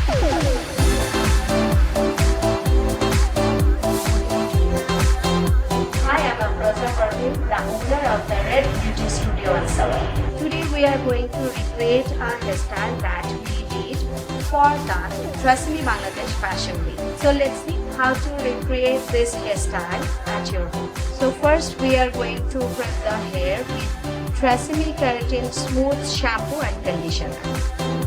Hi, I'm Afroza Parveen, the owner of the RED Beauty Studio Salon. Today we are going to recreate a hairstyle that we did for the TRESemmé Bangladesh Fashion Week. So let's see how to recreate this hairstyle at your home. So first we are going to prep the hair with TRESemmé Keratin Smooth Shampoo and Conditioner.